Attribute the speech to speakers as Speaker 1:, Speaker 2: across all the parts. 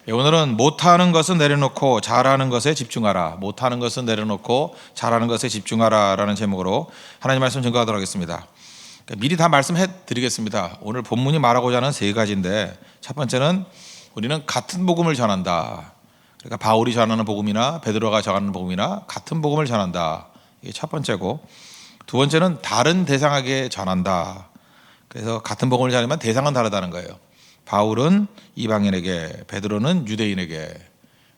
Speaker 1: 오늘은 못하는 것은 내려놓고 잘하는 것에 집중하라. 못하는 것은 내려놓고 잘하는 것에 집중하라 라는 제목으로 하나님 말씀 증거하도록 하겠습니다. 미리 다 말씀해 드리겠습니다. 오늘 본문이 말하고자 하는 세 가지인데, 첫 번째는 우리는 같은 복음을 전한다. 그러니까 바울이 전하는 복음이나 베드로가 전하는 복음이나 같은 복음을 전한다. 이게 첫 번째고, 두 번째는 다른 대상에게 전한다. 그래서 같은 복음을 전하지만 대상은 다르다는 거예요. 바울은 이방인에게, 베드로는 유대인에게.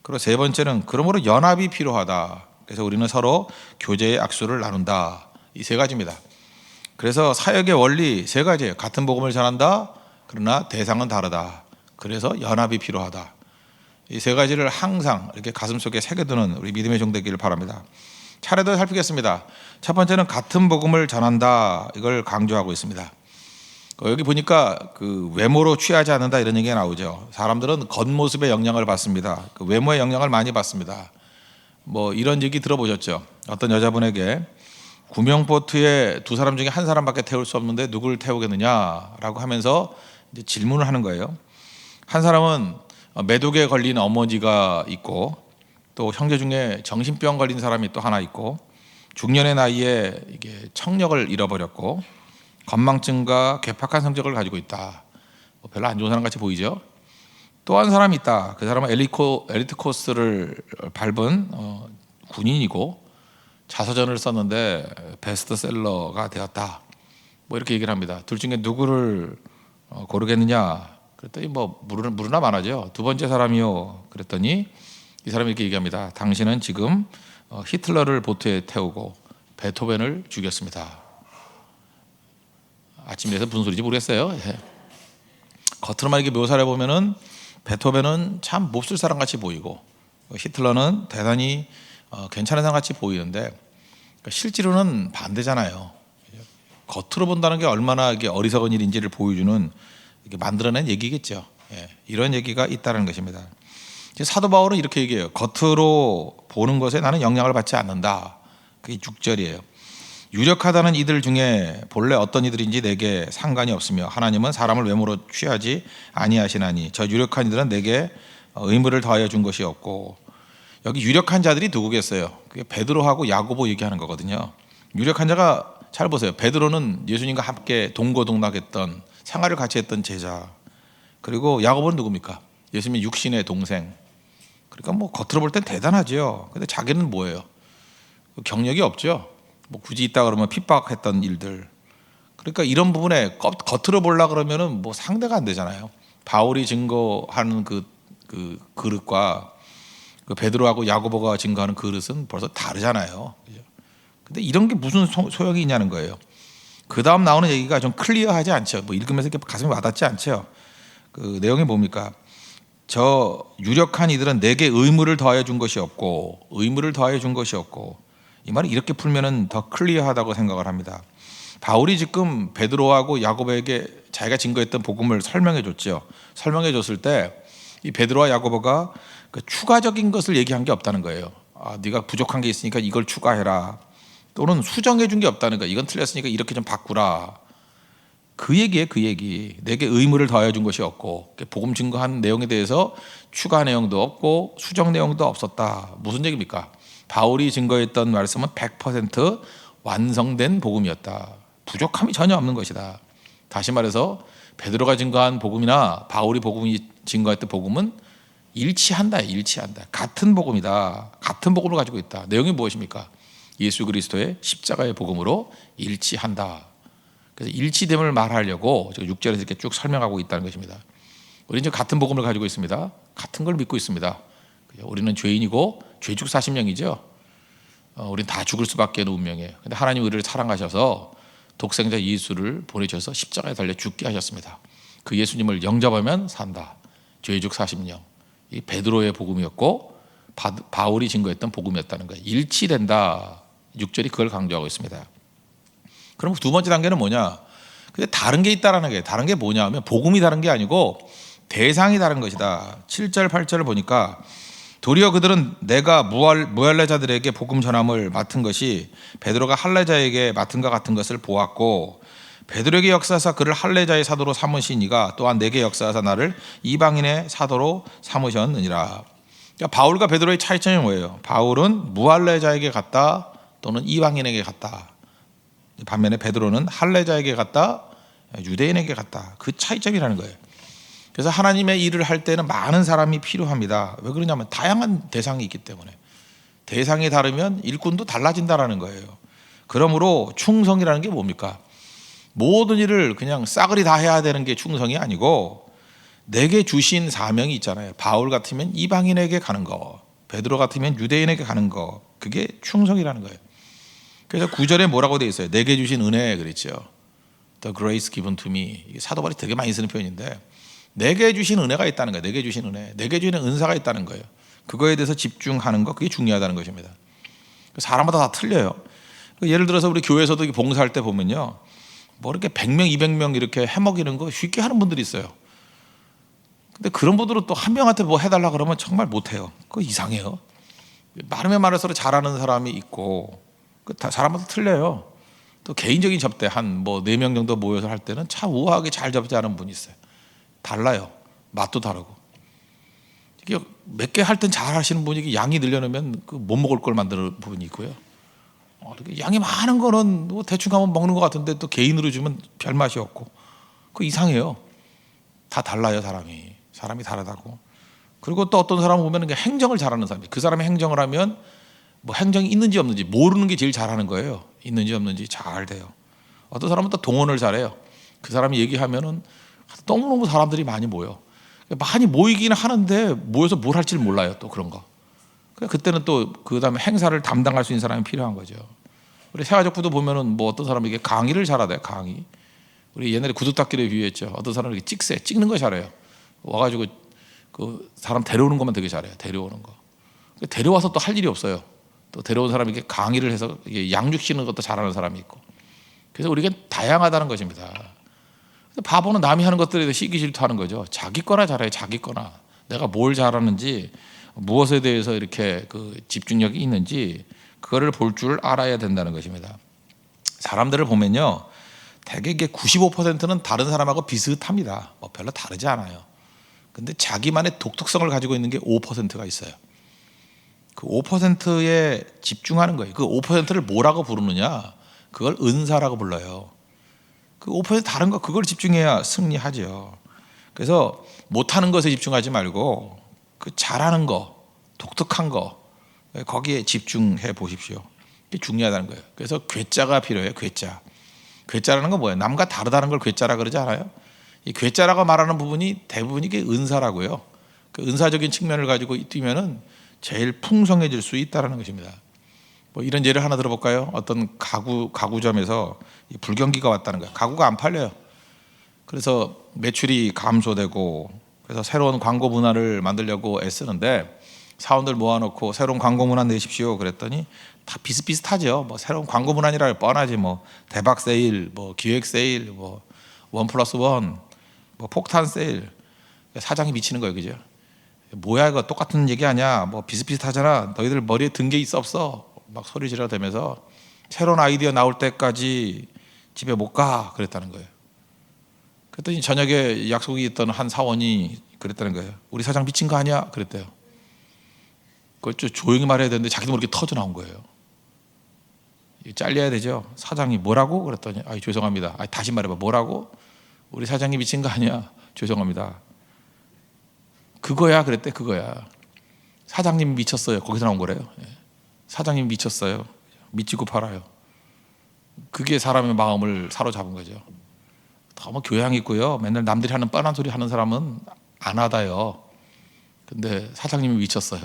Speaker 1: 그리고 세 번째는 그러므로 연합이 필요하다. 그래서 우리는 서로 교제의 악수를 나눈다. 이 세 가지입니다. 그래서 사역의 원리 세 가지예요. 같은 복음을 전한다. 그러나 대상은 다르다. 그래서 연합이 필요하다. 이 세 가지를 항상 이렇게 가슴속에 새겨두는 우리 믿음의 종 되기를 바랍니다. 차례대로 살피겠습니다. 첫 번째는 같은 복음을 전한다. 이걸 강조하고 있습니다. 여기 보니까 그 외모로 취하지 않는다 이런 얘기가 나오죠. 사람들은 겉모습의 영향을 받습니다. 그 외모의 영향을 많이 받습니다. 뭐 이런 얘기 들어보셨죠? 어떤 여자분에게 구명보트에 두 사람 중에 한 사람밖에 태울 수 없는데 누구를 태우겠느냐라고 하면서 이제 질문을 하는 거예요. 한 사람은 매독에 걸린 어머니가 있고, 또 형제 중에 정신병 걸린 사람이 또 하나 있고, 중년의 나이에 이게 청력을 잃어버렸고, 건망증과 괴팍한 성적을 가지고 있다. 별로 안 좋은 사람 같이 보이죠. 또 한 사람이 있다. 그 사람은 엘리트 코스를 밟은 군인이고 자서전을 썼는데 베스트셀러가 되었다. 뭐 이렇게 얘기를 합니다. 둘 중에 누구를 고르겠느냐? 그랬더니 뭐 물으나 말하죠. 두 번째 사람이요. 그랬더니 이 사람이 이렇게 얘기합니다. 당신은 지금 히틀러를 보트에 태우고 베토벤을 죽였습니다. 아침에서 무슨 소리인지 모르겠어요. 예. 겉으로만 이렇게 묘사를 해보면은 베토벤은 참 몹쓸 사람 같이 보이고, 히틀러는 대단히 괜찮은 사람 같이 보이는데, 실제로는 반대잖아요. 겉으로 본다는 게 얼마나 이게 어리석은 일인지를 보여주는, 이게 만들어낸 얘기겠죠. 예. 이런 얘기가 있다는 것입니다. 사도 바울은 이렇게 얘기해요. 겉으로 보는 것에 나는 영향을 받지 않는다. 그게 6절이에요. 유력하다는 이들 중에 본래 어떤 이들인지 내게 상관이 없으며 하나님은 사람을 외모로 취하지 아니하시나니 저 유력한 이들은 내게 의무를 더하여 준 것이 없고. 여기 유력한 자들이 누구겠어요? 그게 베드로하고 야고보 얘기하는 거거든요. 유력한 자가 잘 보세요. 베드로는 예수님과 함께 동거동락했던, 생활을 같이 했던 제자. 그리고 야고보는 누굽니까? 예수님의 육신의 동생. 그러니까 뭐 겉으로 볼 땐 대단하죠. 근데 자기는 뭐예요? 경력이 없죠. 뭐 굳이 있다 그러면 핍박했던 일들. 그러니까 이런 부분에 겉으로 보려 그러면은 뭐 상대가 안 되잖아요. 바울이 증거하는 그 그릇과 그 베드로하고 야고보가 증거하는 그릇은 벌써 다르잖아요. 근데 이런 게 무슨 소용이 있냐는 거예요. 그 다음 나오는 얘기가 좀 클리어하지 않죠. 뭐 읽으면서 이렇게 가슴에 와닿지 않죠. 그 내용이 뭡니까? 저 유력한 이들은 내게 의무를 더하여 준 것이 없고, 의무를 더하여 준 것이 없고. 이 말을 이렇게 풀면은 더 클리어하다고 생각을 합니다. 바울이 지금 베드로하고 야고보에게 자기가 증거했던 복음을 설명해 줬죠. 설명해 줬을 때 이 베드로와 야고보가 그 추가적인 것을 얘기한 게 없다는 거예요. 네가 부족한 게 있으니까 이걸 추가해라. 또는 수정해 준 게 없다는 거예요. 이건 틀렸으니까 이렇게 좀 바꾸라. 그 얘기예요. 그 얘기. 내게 의무를 더하여 준 것이 없고, 복음 증거한 내용에 대해서 추가 내용도 없고 수정 내용도 없었다. 무슨 얘기입니까? 바울이 증거했던 말씀은 100% 완성된 복음이었다. 부족함이 전혀 없는 것이다. 다시 말해서 베드로가 증거한 복음이나 바울이 증거했던 복음은 일치한다. 같은 복음이다. 같은 복음을 가지고 있다. 내용이 무엇입니까? 예수 그리스도의 십자가의 복음으로 일치한다. 그래서 일치됨을 말하려고 6절에서 이렇게 쭉 설명하고 있다는 것입니다. 우리는 이제 같은 복음을 가지고 있습니다. 같은 걸 믿고 있습니다. 우리는 죄인이고 죄죽 40명이죠. 우리는 다 죽을 수밖에 없는 운명이에요. 근데 하나님 우리를 사랑하셔서 독생자 예수를 보내셔서 십자가에 달려 죽게 하셨습니다. 그 예수님을 영접하면 산다. 죄죽 40명. 이 베드로의 복음이었고 바울이 증거했던 복음이었다는 거예요. 일치된다. 6절이 그걸 강조하고 있습니다. 그럼 두 번째 단계는 뭐냐? 근데 다른 게 있다라는 거예요. 다른 게 뭐냐 하면 복음이 다른 게 아니고 대상이 다른 것이다. 7절 8절을 보니까 도리어 그들은 내가 무할례자들에게 복음 전함을 맡은 것이 베드로가 할례자에게 맡은 것 같은 것을 보았고, 베드로에게 역사하사 그를 할례자의 사도로 삼으시니가 또한 내게 역사하사 나를 이방인의 사도로 삼으셨느니라. 그러니까 바울과 베드로의 차이점이 뭐예요? 바울은 무할례자에게 갔다 또는 이방인에게 갔다. 반면에 베드로는 할례자에게 갔다 유대인에게 갔다. 그 차이점이라는 거예요. 그래서 하나님의 일을 할 때는 많은 사람이 필요합니다. 왜 그러냐면 다양한 대상이 있기 때문에. 대상이 다르면 일꾼도 달라진다라는 거예요. 그러므로 충성이라는 게 뭡니까? 모든 일을 그냥 싸그리 다 해야 되는 게 충성이 아니고 내게 주신 사명이 있잖아요. 바울 같으면 이방인에게 가는 거, 베드로 같으면 유대인에게 가는 거, 그게 충성이라는 거예요. 그래서 9절에 뭐라고 되어 있어요? 내게 주신 은혜 그랬죠. The grace given to me. 이게 사도 바울이 되게 많이 쓰는 표현인데 내게 주신 은혜가 있다는 거예요. 내게 주신 은혜, 내게 주신 은사가 있다는 거예요. 그거에 대해서 집중하는 거, 그게 중요하다는 것입니다. 사람마다 다 틀려요. 예를 들어서 우리 교회에서도 봉사할 때 보면요, 뭐 이렇게 100명, 200명 이렇게 해먹이는 거 쉽게 하는 분들이 있어요. 근데 그런 분들은 또 한 명한테 뭐 해달라 그러면 정말 못해요. 그거 이상해요. 많으면 많을수록 잘하는 사람이 있고, 사람마다 틀려요. 또 개인적인 접대 한 뭐 4명 정도 모여서 할 때는 참 우아하게 잘 접대하는 분이 있어요. 달라요. 맛도 다르고. 이게 몇 개 할 땐 잘 하시는 분이 양이 늘려놓으면 그 못 먹을 걸 만드는 부분이 있고요. 양이 많은 거는 뭐 대충 하면 먹는 것 같은데 또 개인으로 주면 별 맛이 없고, 그거 이상해요. 다 달라요. 사람이 다르다고. 그리고 또 어떤 사람 보면 행정을 잘하는 사람이, 그 사람이 행정을 하면 뭐 행정이 있는지 없는지 모르는 게 제일 잘하는 거예요. 있는지 없는지 잘 돼요. 어떤 사람은 또 동원을 잘해요. 그 사람이 얘기하면은 너무너무 사람들이 많이 모여. 많이 모이기는 하는데 모여서 뭘 할지 몰라요. 또 그런 거. 그때는 또 그다음에 행사를 담당할 수 있는 사람이 필요한 거죠. 우리 세가족부도 보면은 뭐 어떤 사람이 이게 강의를 잘하대요. 강의. 우리 옛날에 구두닦기를 비유했죠. 어떤 사람은 이렇게 찍는 거 잘해요. 와가지고 그 사람 데려오는 것만 되게 잘해요. 데려오는 거. 데려와서 또 할 일이 없어요. 또 데려온 사람이 이렇게 강의를 해서 양육시키는 것도 잘하는 사람이 있고. 그래서 우리가 다양하다는 것입니다. 바보는 남이 하는 것들에 대해서 시기 질투하는 거죠. 자기 거나 잘해, 자기 거나. 내가 뭘 잘하는지, 무엇에 대해서 이렇게 그 집중력이 있는지 그거를 볼 줄 알아야 된다는 것입니다. 사람들을 보면요, 대개 이게 95%는 다른 사람하고 비슷합니다. 뭐 별로 다르지 않아요. 근데 자기만의 독특성을 가지고 있는 게 5%가 있어요. 그 5%에 집중하는 거예요. 그 5%를 뭐라고 부르느냐? 그걸 은사라고 불러요. 그 5% 다른 거 그걸 집중해야 승리하죠. 그래서 못하는 것에 집중하지 말고 그 잘하는 거, 독특한 거 거기에 집중해 보십시오. 이게 중요하다는 거예요. 그래서 괴짜가 필요해요. 괴짜라는 건 뭐예요? 남과 다르다는 걸 괴짜라 그러지 않아요? 이 괴짜라고 말하는 부분이 대부분 이게 은사라고요. 그 은사적인 측면을 가지고 뛰면은 제일 풍성해질 수 있다는 것입니다. 뭐 이런 예를 하나 들어볼까요? 어떤 가구점에서 불경기가 왔다는 거예요. 가구가 안 팔려요. 그래서 매출이 감소되고, 그래서 새로운 광고 문화를 만들려고 애쓰는데 사원들 모아놓고 새로운 광고 문화 내십시오 그랬더니 다 비슷비슷하죠. 뭐 새로운 광고 문화니라 뻔하지. 뭐 대박 세일, 뭐 기획 세일, 뭐 1+1, 뭐 폭탄 세일. 사장이 미치는 거예요, 그죠? 뭐야 이거 똑같은 얘기 아니야? 뭐 비슷비슷하잖아. 너희들 머리에 든 게 있어 없어? 막 소리 지르대면서 새로운 아이디어 나올 때까지 집에 못 가 그랬다는 거예요. 그랬더니 저녁에 약속이 있던 한 사원이 그랬다는 거예요. 우리 사장 미친 거 아니야? 그랬대요. 그걸 좀 조용히 말해야 되는데 자기도 모르게 터져 나온 거예요. 잘려야 되죠. 사장이 뭐라고? 그랬더니 죄송합니다. 다시 말해봐. 뭐라고? 우리 사장이 미친 거 아니야? 죄송합니다. 그거야 그랬대. 그거야. 사장님 미쳤어요. 거기서 나온 거래요. 사장님 미쳤어요. 미치고 팔아요. 그게 사람의 마음을 사로잡은 거죠. 너무 교양 있고요. 맨날 남들이 하는 뻔한 소리 하는 사람은 안 하다요. 근데 사장님이 미쳤어요.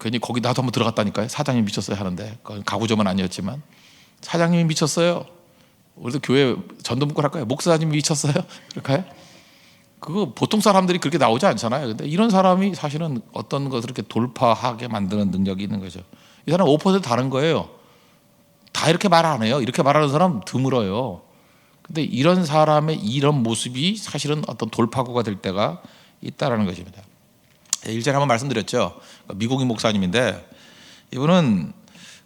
Speaker 1: 괜히 거기 나도 한번 들어갔다니까요. 사장님이 미쳤어요 하는데 가구점은 아니었지만 사장님이 미쳤어요. 우리도 교회 전도 문구 할까요? 목사님이 미쳤어요? 그럴까요? 그거 보통 사람들이 그렇게 나오지 않잖아요. 근데 이런 사람이 사실은 어떤 것을 이렇게 돌파하게 만드는 능력이 있는 거죠. 이 사람 5% 다른 거예요. 다 이렇게 말 안 해요. 이렇게 말하는 사람 드물어요. 근데 이런 사람의 이런 모습이 사실은 어떤 돌파구가 될 때가 있다라는 것입니다. 일전에 한번 말씀드렸죠. 미국인 목사님인데 이분은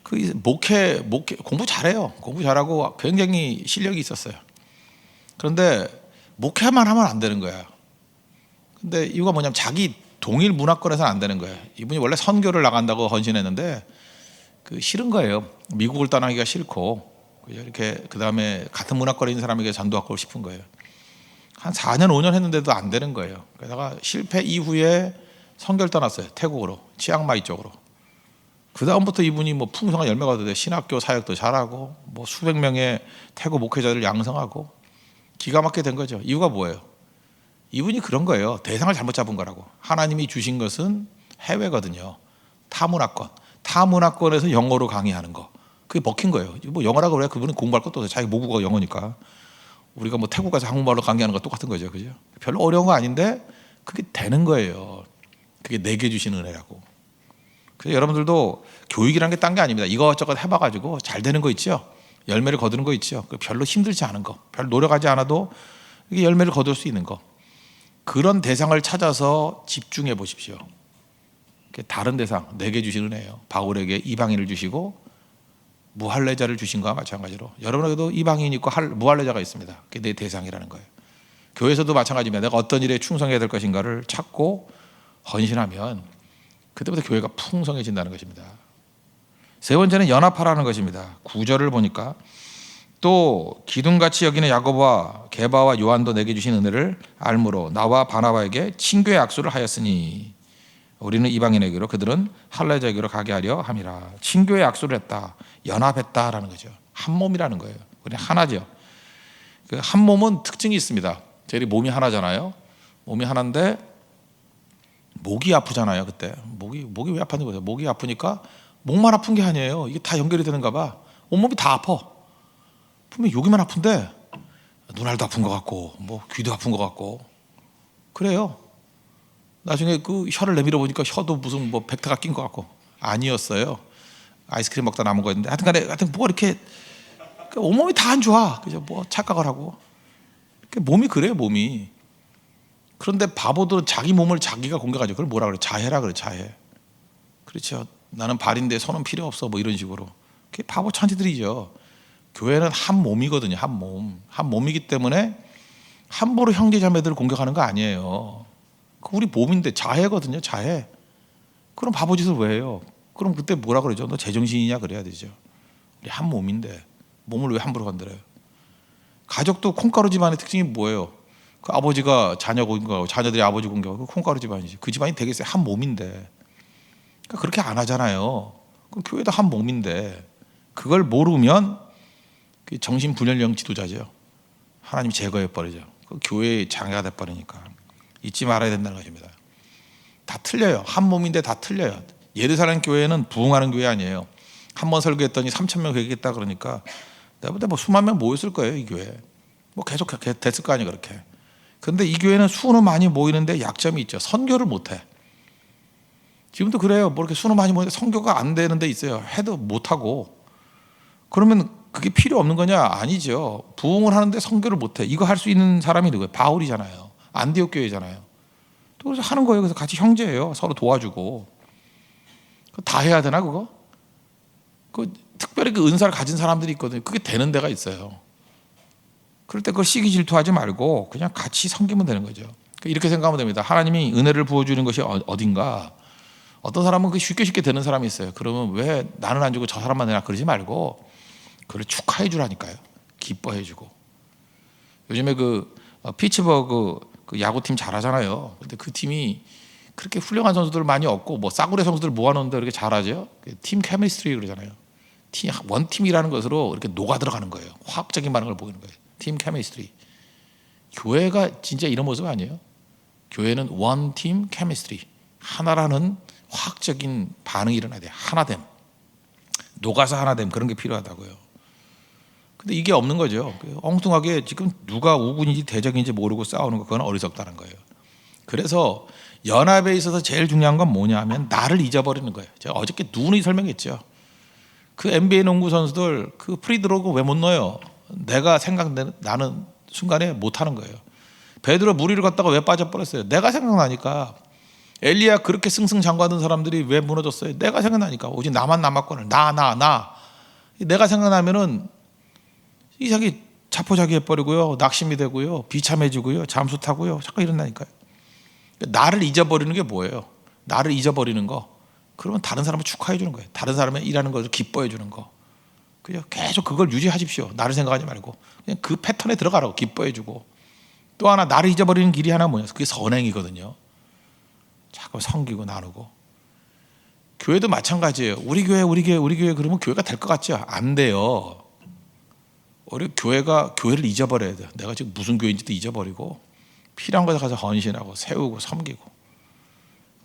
Speaker 1: 그 목회 공부 잘해요. 공부 잘하고 굉장히 실력이 있었어요. 그런데 목회만 하면 안 되는 거야. 근데 이유가 뭐냐면 자기 동일 문화권에서는 안 되는 거예요. 이분이 원래 선교를 나간다고 헌신했는데 그 싫은 거예요. 미국을 떠나기가 싫고 이렇게 그 다음에 같은 문화권에 있는 사람에게 전도하고 싶은 거예요. 한 4년 5년 했는데도 안 되는 거예요. 그러다가 실패 이후에 선교를 떠났어요. 태국으로, 치앙마이 쪽으로. 그 다음부터 이분이 뭐 풍성한 열매가 얻어요. 신학교 사역도 잘하고 뭐 수백 명의 태국 목회자들을 양성하고 기가 막히게 된 거죠. 이유가 뭐예요? 이분이 그런 거예요. 대상을 잘못 잡은 거라고. 하나님이 주신 것은 해외거든요. 타문화권. 타문화권에서 영어로 강의하는 거. 그게 먹힌 거예요. 뭐 영어라고 그래. 그분은 공부할 것도 없어요. 자기 모국어가 영어니까. 우리가 뭐 태국 가서 한국말로 강의하는 거 똑같은 거죠. 그죠? 별로 어려운 거 아닌데 그게 되는 거예요. 그게 내게 주신 은혜라고. 그래서 여러분들도 교육이라는 게 딴 게 아닙니다. 이것저것 해봐가지고 잘 되는 거 있죠. 열매를 거두는 거 있죠. 별로 힘들지 않은 거. 별로 노력하지 않아도 이게 열매를 거둘 수 있는 거. 그런 대상을 찾아서 집중해 보십시오. 다른 대상, 내게 주신 은혜예요. 바울에게 이방인을 주시고 무할례자를 주신 거와 마찬가지로 여러분에게도 이방인이 있고 무할례자가 있습니다. 그게 내 대상이라는 거예요. 교회에서도 마찬가지입니다. 내가 어떤 일에 충성해야 될 것인가를 찾고 헌신하면 그때부터 교회가 풍성해진다는 것입니다. 세 번째는 연합하라는 것입니다. 9절을 보니까 또 기둥같이 여기는 야고보와 게바와 요한도 내게 주신 은혜를 알므로 나와 바나바에게 친교의 약속을 하였으니 우리는 이방인에게로 그들은 할례자에게로 가게 하려 함이라. 친교의 약속을 했다. 연합했다라는 거죠. 한 몸이라는 거예요. 우리 하나죠. 그 한 몸은 특징이 있습니다. 저희 몸이 하나잖아요. 몸이 하나인데 목이 아프잖아요. 그때 목이 왜 아팠는 거죠? 목이 아프니까 목만 아픈 게 아니에요. 이게 다 연결이 되는가 봐. 온몸이 다 아파. 분명히 여기만 아픈데 눈알도 아픈 것 같고 뭐 귀도 아픈 것 같고 그래요. 나중에 그 혀를 내밀어 보니까 혀도 무슨 뭐 백타가 낀 것 같고 아니었어요. 아이스크림 먹다 남은 거였는데 하여튼 뭐가 이렇게 온몸이 다 안 좋아. 그죠? 뭐 착각을 하고 몸이 그래요. 몸이. 그런데 바보도 자기 몸을 자기가 공격하죠. 그걸 뭐라 그래? 자해라 그래. 자해. 그렇죠. 나는 발인데 손은 필요 없어. 뭐 이런 식으로. 그게 바보 천지들이죠. 교회는 한 몸이거든요. 한 몸. 한 몸이기 때문에 함부로 형제 자매들을 공격하는 거 아니에요. 우리 몸인데 자해거든요. 자해. 그럼 바보짓을 왜 해요? 그럼 그때 뭐라 그러죠? 너 제정신이냐 그래야 되죠. 우리 한 몸인데 몸을 왜 함부로 건드려요? 가족도 콩가루 집안의 특징이 뭐예요? 그 아버지가 자녀 공격하고 자녀들이 아버지 공격하고 콩가루 집안이지. 그 집안이 되겠어요? 한 몸인데. 그러니까 그렇게 안 하잖아요. 그럼 교회도 한 몸인데 그걸 모르면 정신분열형 지도자죠. 하나님 제거해 버리죠. 그 교회의 장애가 돼 버리니까 잊지 말아야 된다는 것입니다. 다 틀려요. 한 몸인데 다 틀려요. 예루살렘 교회는 부흥하는 교회 아니에요. 한 번 설교했더니 3,000명 회개했다 그러니까 내가 볼 때 뭐 수만 명 모였을 거예요. 이 교회. 뭐 계속 됐을 거 아니에요. 그렇게. 그런데 이 교회는 수는 많이 모이는데 약점이 있죠. 선교를 못해. 지금도 그래요. 뭐 이렇게 수는 많이 모이는데 선교가 안 되는 데 있어요. 해도 못하고. 그러면 그게 필요 없는 거냐? 아니죠. 부흥을 하는데 선교를 못해. 이거 할 수 있는 사람이 누구예요? 바울이잖아요. 안디옥 교회잖아요. 또 그래서 하는 거예요. 그래서 같이 형제예요. 서로 도와주고. 다 해야 되나 그거? 특별히 그 은사를 가진 사람들이 있거든요. 그게 되는 데가 있어요. 그럴 때 그걸 시기 질투하지 말고 그냥 같이 섬기면 되는 거죠. 이렇게 생각하면 됩니다. 하나님이 은혜를 부어주는 것이 어딘가. 어떤 사람은 그 쉽게 되는 사람이 있어요. 그러면 왜 나는 안 주고 저 사람만 되나 그러지 말고 그걸 축하해 주라니까요. 기뻐해 주고. 요즘에 그 피츠버그 그 야구팀 잘하잖아요. 근데 그 팀이 그렇게 훌륭한 선수들 많이 없고 뭐 싸구려 선수들 모아놓는데 그렇게 잘하죠. 팀 케미스트리 그러잖아요. 원팀이라는 것으로 이렇게 녹아 들어가는 거예요. 화학적인 반응을 보이는 거예요. 팀 케미스트리. 교회가 진짜 이런 모습 아니에요? 교회는 원팀 케미스트리. 하나라는 화학적인 반응이 일어나야 돼요. 하나됨. 녹아서 하나됨. 그런 게 필요하다고요. 근데 이게 없는 거죠. 엉뚱하게 지금 누가 우군인지 대적인지 모르고 싸우는 거 그건 어리석다는 거예요. 그래서 연합에 있어서 제일 중요한 건 뭐냐 하면 나를 잊어버리는 거예요. 제가 어저께 누누이 설명했죠. 그 NBA 농구 선수들 그 프리드로그 왜 못 넣어요? 내가 생각나는 순간에 못 하는 거예요. 베드로 무리를 걷다가 왜 빠져버렸어요? 내가 생각나니까. 엘리야 그렇게 승승장구하던 사람들이 왜 무너졌어요? 내가 생각나니까. 오직 나만 남았거늘. 나. 내가 생각나면은 이상하게 자포자기 해버리고요. 낙심이 되고요. 비참해지고요. 잠수 타고요. 자꾸 이런다니까요. 나를 잊어버리는 게 뭐예요? 나를 잊어버리는 거. 그러면 다른 사람을 축하해 주는 거예요. 다른 사람의 일하는 것을 기뻐해 주는 거. 그죠? 계속 그걸 유지하십시오. 나를 생각하지 말고 그냥 그 패턴에 들어가라고. 기뻐해 주고. 또 하나 나를 잊어버리는 길이 하나 뭐냐? 그게 선행이거든요. 자꾸 섬기고 나누고. 교회도 마찬가지예요. 우리 교회 그러면 교회가 될 것 같죠? 안 돼요. 우리 교회가 교회를 잊어버려야 돼요. 내가 지금 무슨 교회인지도 잊어버리고 필요한 곳에 가서 헌신하고 세우고 섬기고.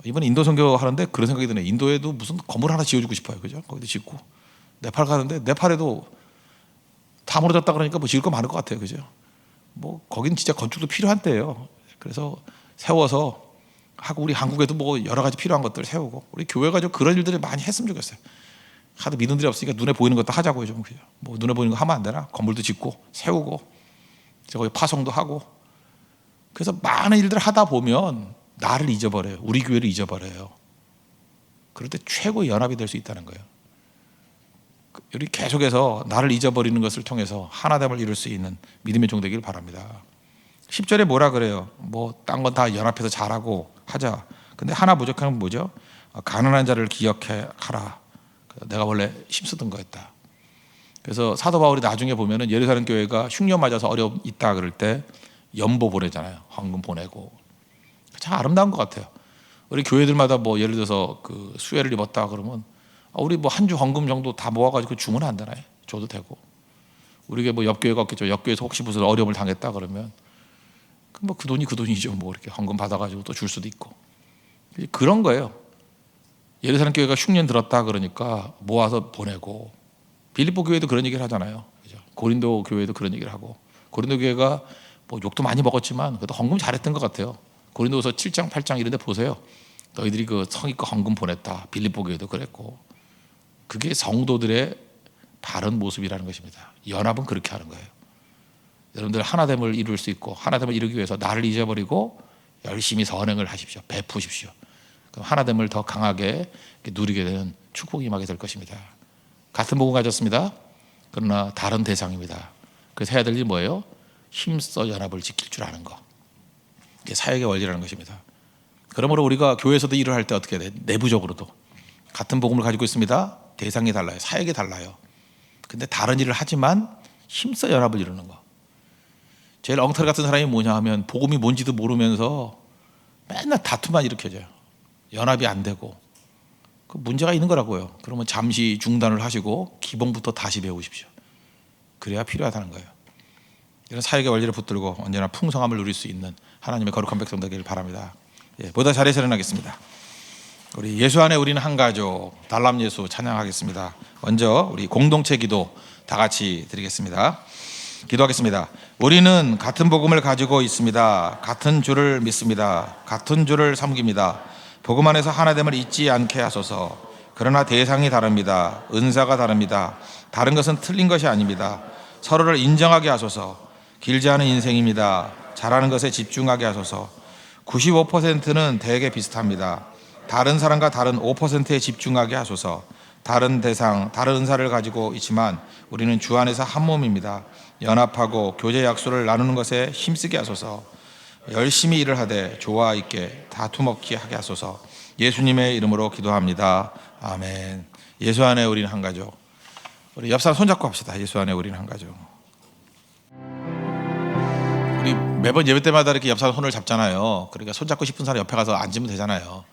Speaker 1: 이번에 인도 선교 하는데 그런 생각이 드네요. 인도에도 무슨 건물 하나 지어주고 싶어요. 그죠? 거기도 짓고. 네팔 가는데 네팔에도 다 무너졌다 그러니까 뭐 지을 거 많을 것 같아요. 그죠? 뭐 거긴 진짜 건축도 필요한 때예요. 그래서 세워서 하고 우리 한국에도 뭐 여러 가지 필요한 것들 세우고 우리 교회가 좀 그런 일들을 많이 했으면 좋겠어요. 하도 믿는 일이 없으니까 눈에 보이는 것도 하자고요. 좀 그죠? 뭐 눈에 보이는 거 하면 안 되나? 건물도 짓고 세우고 거기 파송도 하고. 그래서 많은 일들을 하다 보면 나를 잊어버려요. 우리 교회를 잊어버려요. 그럴 때 최고의 연합이 될 수 있다는 거예요. 우리 계속해서 나를 잊어버리는 것을 통해서 하나됨을 이룰 수 있는 믿음의 종 되길 바랍니다. 10절에 뭐라 그래요? 뭐 딴 건 다 연합해서 잘하고 하자. 근데 하나 부족한 건 뭐죠? 가난한 자를 기억하라. 내가 원래 힘쓰던 거였다. 그래서 사도 바울이 나중에 보면은 예루살렘 교회가 흉년 맞아서 어려움 있다 그럴 때 연보 보내잖아요. 헌금 보내고. 참 아름다운 것 같아요. 우리 교회들마다 뭐 예를 들어서 그 수혜를 입었다 그러면 우리 뭐 한 주 헌금 정도 다 모아가지고 주면 안 되나요? 줘도 되고. 우리가 뭐 옆교회가 없겠죠. 옆교회에서 혹시 무슨 어려움을 당했다 그러면 뭐 그 돈이 그 돈이죠. 뭐 이렇게 헌금 받아가지고 또 줄 수도 있고. 그런 거예요. 예루살렘 교회가 흉년 들었다 그러니까 모아서 보내고. 빌립보 교회도 그런 얘기를 하잖아요. 그죠? 고린도 교회도 그런 얘기를 하고. 고린도 교회가 뭐 욕도 많이 먹었지만 그래도 헌금 잘했던 것 같아요. 고린도서 7장 8장 이런 데 보세요. 너희들이 그 성의껏 헌금 보냈다. 빌립보 교회도 그랬고. 그게 성도들의 바른 모습이라는 것입니다. 연합은 그렇게 하는 거예요. 여러분들 하나됨을 이룰 수 있고 하나됨을 이루기 위해서 나를 잊어버리고 열심히 선행을 하십시오. 베푸십시오. 그럼 하나됨을 더 강하게 누리게 되는 축복이 임하게 될 것입니다. 같은 복음 가졌습니다. 그러나 다른 대상입니다. 그래서 해야 될 일이 뭐예요? 힘써 연합을 지킬 줄 아는 것. 이게 사역의 원리라는 것입니다. 그러므로 우리가 교회에서도 일을 할 때 어떻게 해야 돼? 내부적으로도 같은 복음을 가지고 있습니다. 대상이 달라요. 사역이 달라요. 근데 다른 일을 하지만 힘써 연합을 이루는 거. 제일 엉터리 같은 사람이 뭐냐 하면 복음이 뭔지도 모르면서 맨날 다툼만 일으켜져요. 연합이 안 되고. 그 문제가 있는 거라고요. 그러면 잠시 중단을 하시고 기본부터 다시 배우십시오. 그래야 필요하다는 거예요. 이런 사역의 원리를 붙들고 언제나 풍성함을 누릴 수 있는 하나님의 거룩한 백성 되기를 바랍니다. 보다 자리에 일어나겠습니다. 우리 예수 안에 우리는 한 가족 달람 예수 찬양하겠습니다. 먼저 우리 공동체 기도 다 같이 드리겠습니다. 기도하겠습니다. 우리는 같은 복음을 가지고 있습니다. 같은 주를 믿습니다. 같은 주를 섬깁니다. 복음 안에서 하나됨을 잊지 않게 하소서. 그러나 대상이 다릅니다. 은사가 다릅니다. 다른 것은 틀린 것이 아닙니다. 서로를 인정하게 하소서. 길지 않은 인생입니다. 잘하는 것에 집중하게 하소서. 95%는 대개 비슷합니다. 다른 사람과 다른 5%에 집중하게 하소서. 다른 대상, 다른 은사를 가지고 있지만 우리는 주 안에서 한 몸입니다. 연합하고 교제 약속을 나누는 것에 힘쓰게 하소서. 열심히 일을 하되 조화 있게 다툼 없게 하게 하소서. 예수님의 이름으로 기도합니다. 아멘. 예수 안에 우리는 한 가족. 우리 옆 사람 손잡고 합시다. 예수 안에 우리는 한 가족. 우리 매번 예배 때마다 이렇게 옆 사람 손을 잡잖아요. 그러니까 손잡고 싶은 사람 옆에 가서 앉으면 되잖아요.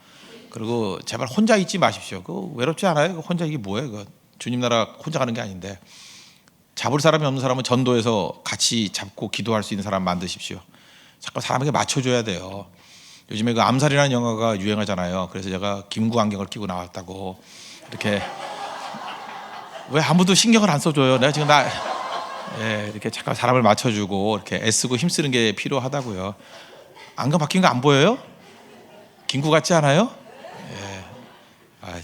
Speaker 1: 그리고 제발 혼자 있지 마십시오. 그 외롭지 않아요? 혼자 이게 뭐예요? 그 주님 나라 혼자 가는 게 아닌데. 잡을 사람이 없는 사람은 전도해서 같이 잡고 기도할 수 있는 사람 만드십시오. 자꾸 사람에게 맞춰줘야 돼요. 요즘에 그 암살이라는 영화가 유행하잖아요. 그래서 제가 김구 안경을 끼고 나왔다고 이렇게 왜 아무도 신경을 안 써줘요? 내가 지금 이렇게 잠깐 사람을 맞춰주고 이렇게 애쓰고 힘쓰는 게 필요하다고요. 안경 바뀐 거 안 보여요? 김구 같지 않아요?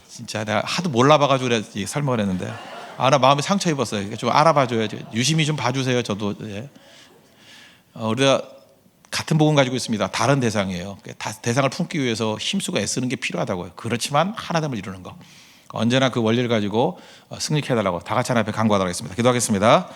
Speaker 1: 진짜 내가 하도 몰라봐가지고 그래 설명을 했는데 나 마음에 상처 입었어요. 좀 알아봐줘야죠. 유심히 좀 봐주세요. 저도 우리가 같은 복음 가지고 있습니다. 다른 대상이에요. 대상을 품기 위해서 힘쓰고 애쓰는 게 필요하다고요. 그렇지만 하나됨을 이루는 거. 언제나 그 원리를 가지고 승리케 해달라고 다 같이 하나님 앞에 간구하도록 하겠습니다. 기도하겠습니다.